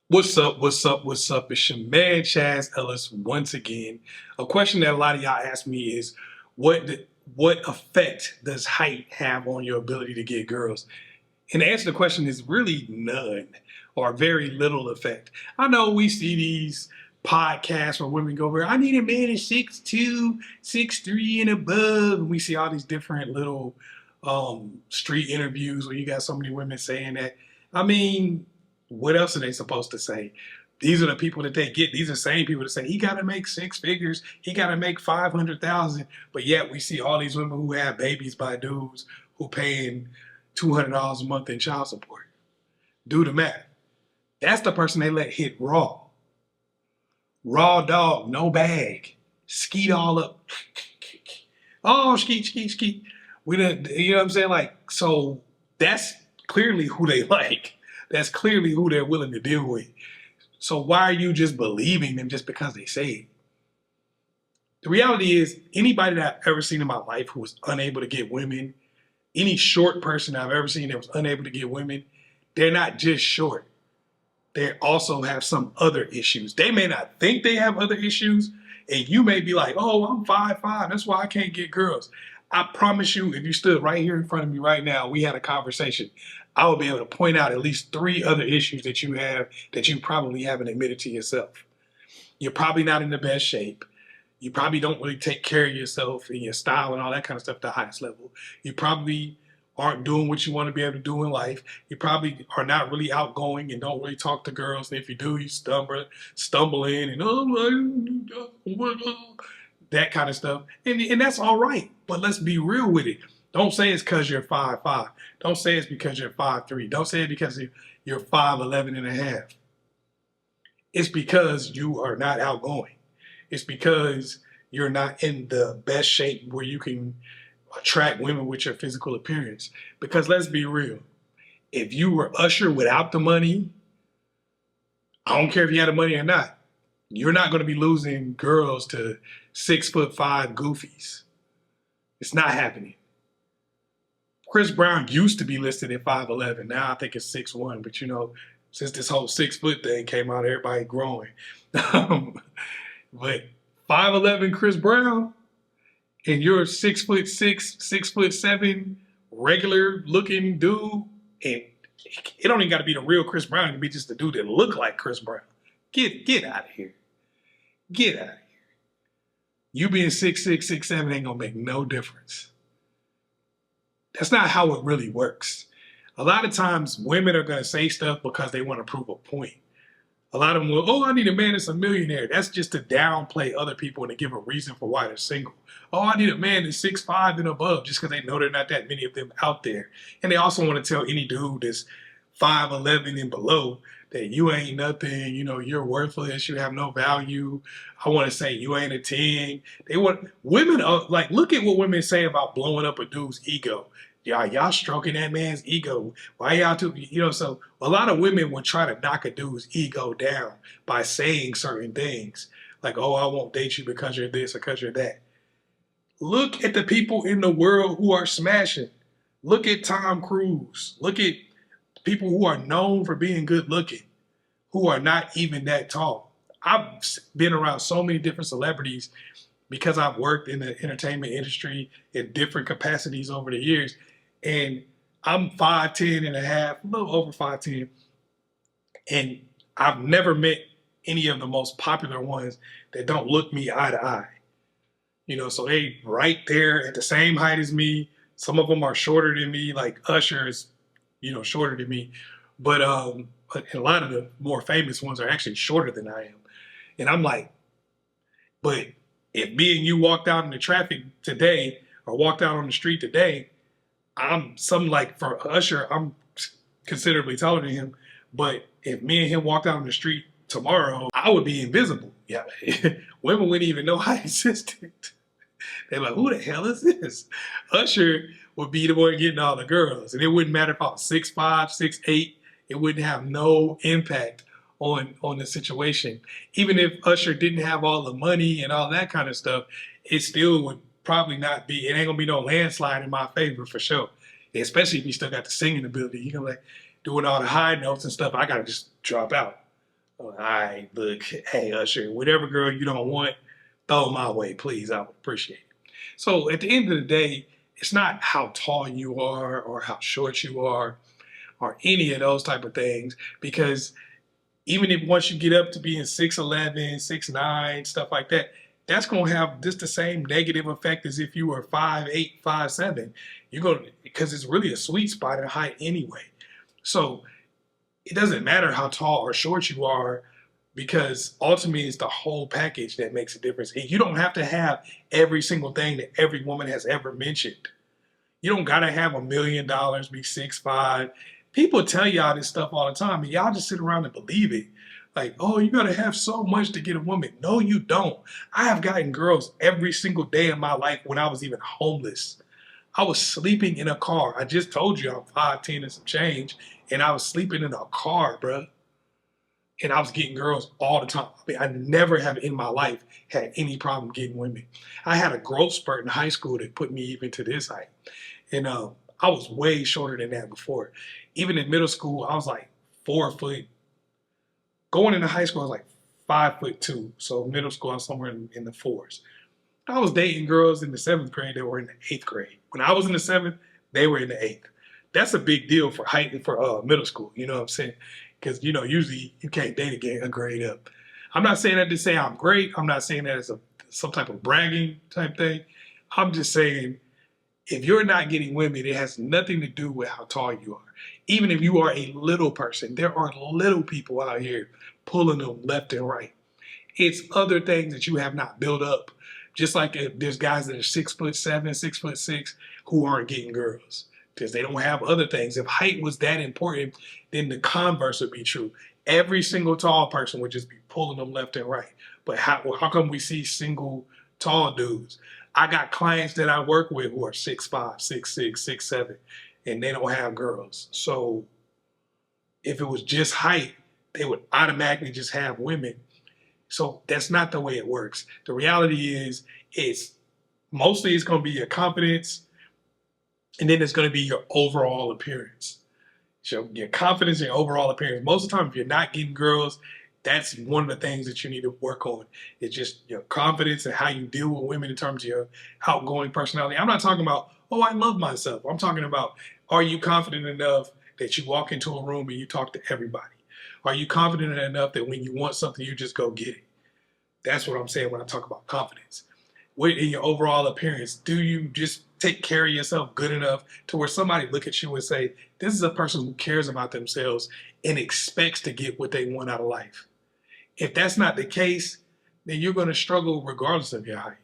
What's up? What's up? What's up? It's your man Chaz Ellis once again. A question that a lot of y'all ask me is, what effect does height have on your ability to get girls? And the answer to the question is really none, or very little effect. I know we see these podcasts where women go over, I need a man at 6'2", 6'3", and above. And we see all these different little street interviews where you got so many women saying that. I mean, what else are they supposed to say? These are the people that they get. These are the same people that say he got to make six figures, he got to make 500,000. But yet we see all these women who have babies by dudes who paying $200 a month in child support. Do the math. That's the person they let hit raw. Raw dog, no bag. Skeet all up. Oh, skeet, skeet, skeet. We done, you know what I'm saying? Like, so that's clearly who they like. That's clearly who they're willing to deal with. So why are you just believing them just because they say it? The reality is, anybody that I've ever seen in my life who was unable to get women, any short person I've ever seen that was unable to get women, they're not just short. They also have some other issues. They may not think they have other issues, and you may be like, oh, I'm 5'5", that's why I can't get girls. I promise you, if you stood right here in front of me right now, we had a conversation, I would be able to point out at least 3 other issues that you have that you probably haven't admitted to yourself. You're probably not in the best shape. You probably don't really take care of yourself and your style and all that kind of stuff at the highest level. You probably aren't doing what you want to be able to do in life. You probably are not really outgoing and don't really talk to girls. And if you do, you stumble in and that kind of stuff. And that's all right. But let's be real with it. Don't say it's because you're 5'5". Don't say it's because you're 5'3". Don't say it because you're 5'11 and a half. It's because you are not outgoing. It's because you're not in the best shape where you can attract women with your physical appearance. Because let's be real, if you were Usher without the money, I don't care if you had the money or not, you're not going to be losing girls to 6'5" goofies. It's not happening. Chris Brown used to be listed at 5'11". Now I think it's 6'1". But you know, since this whole 6 foot thing came out, everybody growing. But 5'11" Chris Brown, and you're 6'6", 6'7", regular looking dude, and it don't even got to be the real Chris Brown. It can be just the dude that look like Chris Brown. Get out of here. Get out of here. You being 6'6", 6'7" ain't gonna make no difference. That's not how it really works. A lot of times women are gonna say stuff because they want to prove a point. A lot of them will, oh, I need a man that's a millionaire. That's just to downplay other people and to give a reason for why they're single. Oh, I need a man that's 6'5" and above, just because they know there are not that many of them out there. And they also want to tell any dude that's 5'11" and below that you ain't nothing, you know, you're worthless, you have no value. I want to say you ain't a 10. They want women like, look at what women say about blowing up a dude's ego. Y'all stroking that man's ego. Why y'all too, you know, so a lot of women would try to knock a dude's ego down by saying certain things. Like, oh, I won't date you because you're this or because you're that. Look at the people in the world who are smashing. Look at Tom Cruise. Look at people who are known for being good looking, who are not even that tall. I've been around so many different celebrities because I've worked in the entertainment industry in different capacities over the years. And I'm 5'10" and a half, a little over 5'10". And I've never met any of the most popular ones that don't look me eye to eye. You know, so they right there at the same height as me. Some of them are shorter than me, like Usher is, you know, shorter than me. But a lot of the more famous ones are actually shorter than I am. And I'm like, but if me and you walked out in the traffic today or walked out on the street today, I'm something like, for Usher, I'm considerably taller than him. But if me and him walked out on the street tomorrow, I would be invisible. Yeah, women wouldn't even know I existed. They're like, who the hell is this? Usher would be the one getting all the girls. And it wouldn't matter if I was 6'5", 6'8". It wouldn't have no impact on the situation. Even if Usher didn't have all the money and all that kind of stuff, it still would probably not be, it ain't gonna be no landslide in my favor for sure. Especially if you still got the singing ability. You can like doing all the high notes and stuff, I gotta just drop out. All right, look, hey Usher, whatever girl you don't want, throw my way, please. I would appreciate it. So at the end of the day, it's not how tall you are or how short you are or any of those type of things, because even if once you get up to being 6'11", 6'9", stuff like that, that's gonna have just the same negative effect as if you were 5'8", 5'7". You're gonna, because it's really a sweet spot in height anyway. So it doesn't matter how tall or short you are, because ultimately it's the whole package that makes a difference. And you don't have to have every single thing that every woman has ever mentioned. You don't gotta have $1 million, be 6'5". People tell y'all this stuff all the time, and y'all just sit around and believe it. Like, oh, you gotta have so much to get a woman. No, you don't. I have gotten girls every single day in my life when I was even homeless. I was sleeping in a car. I just told you I'm 5'10" and some change, and I was sleeping in a car, bruh. And I was getting girls all the time. I mean, I never have in my life had any problem getting women. I had a growth spurt in high school that put me even to this height. And I was way shorter than that before. Even in middle school, I was like 4 foot. Going into high school, I was like 5'2". So middle school, I was somewhere in the fours. I was dating girls in the 7th grade that were in the 8th grade. When I was in the 7th, they were in the 8th. That's a big deal for height for middle school. You know what I'm saying? Because usually you can't date a grade up. I'm not saying that to say I'm great. I'm not saying that as some type of bragging type thing. I'm just saying, if you're not getting women, it has nothing to do with how tall you are. Even if you are a little person, there are little people out here pulling them left and right. It's other things that you have not built up. Just like there's guys that are 6'7", 6'6", who aren't getting girls because they don't have other things. If height was that important, then the converse would be true. Every single tall person would just be pulling them left and right. But how come we see single tall dudes? I got clients that I work with who are 6'5", 6'6", 6'7", and they don't have girls. So if it was just height, they would automatically just have women. So that's not the way it works. The reality is, it's going to be your confidence, and then it's going to be your overall appearance. So your confidence and your overall appearance. Most of the time, if you're not getting girls, that's one of the things that you need to work on. It's just your confidence and how you deal with women in terms of your outgoing personality. I'm not talking about, oh, I love myself. I'm talking about, are you confident enough that you walk into a room and you talk to everybody? Are you confident enough that when you want something, you just go get it? That's what I'm saying when I talk about confidence. In your overall appearance, do you just take care of yourself good enough to where somebody look at you and say, this is a person who cares about themselves and expects to get what they want out of life? If that's not the case, then you're going to struggle regardless of your height.